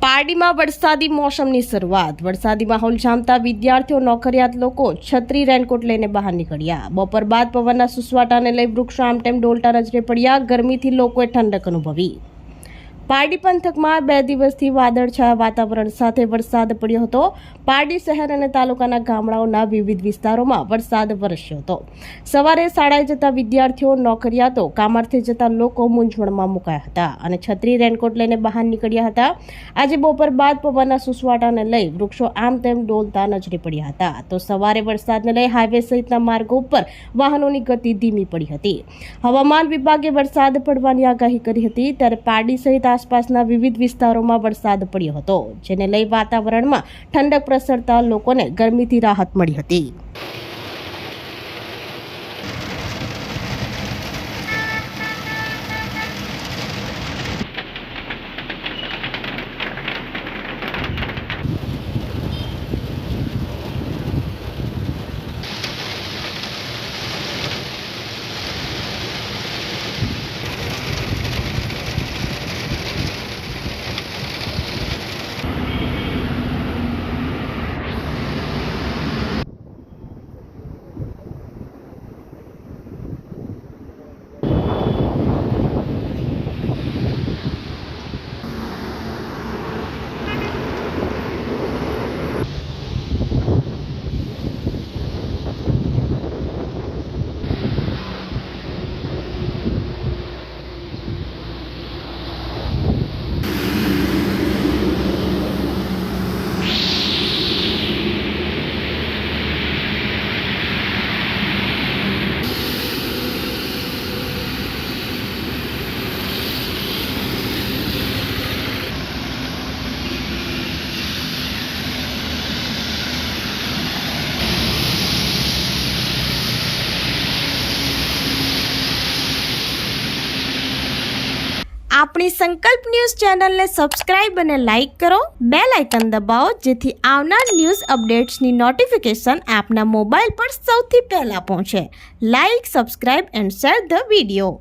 પારડીમાં વરસાદી મોસમની શરૂઆત. વરસાદી માહોલ જામતા વિદ્યાર્થીઓ, નોકરિયાત લોકો છત્રી, રેનકોટ લઈને બહાર નીકળ્યા. બપોર બાદ પવનના સુસવાટાને લઈ વૃક્ષો આમ તેમ ડોલતા નજરે પડ્યા. ગરમીથી લોકોએ ઠંડક અનુભવી. પારડી પંથકમાં 2 દિવસથી વાદળછાયા વાતાવરણ સાથે વરસાદ પડ્યો હતો. પારડી શહેર અને તાલુકાના ગામડાઓના વિવિધ વિસ્તારોમાં વરસાદ વરસ્યો હતો. સવારે શાળાએ જતા વિદ્યાર્થીઓ, નોકરિયાતો, કામાર્થે જતા લોકો મૂંઝવણમાં મુકાયા હતા અને છત્રી, રેનકોટ લઈને બહાર નીકળ્યા હતા. આજે બપોર બાદ પવનના સુસવાટાને લઈ વૃક્ષો આમ તેમ ડોલતા નજરે પડ્યા હતા. તો સવારે વરસાદને લઈ હાઈવે સહિતના માર્ગો ઉપર વાહનોની ગતિ ધીમી પડી હતી. હવામાન વિભાગે વરસાદ પડવાની આગાહી કરી હતી, ત્યારે પારડી સહિત આસપાસના વિવિધ વિસ્તારોમાં વરસાદ પડ્યો હતો, જેને લઈ વાતાવરણમાં ઠંડક પ્રસરતા લોકોને ગરમીથી રાહત મળી હતી. આપણી સંકલ્પ ન્યૂઝ ચેનલને સબસ્ક્રાઇબ અને લાઇક કરો. બેલ આઇકન દબાવો, જેથી આવનાર ન્યૂઝ અપડેટ્સની નોટિફિકેશન આપના મોબાઈલ પર સૌથી પહેલા પહોંચે. Like, subscribe and share the video.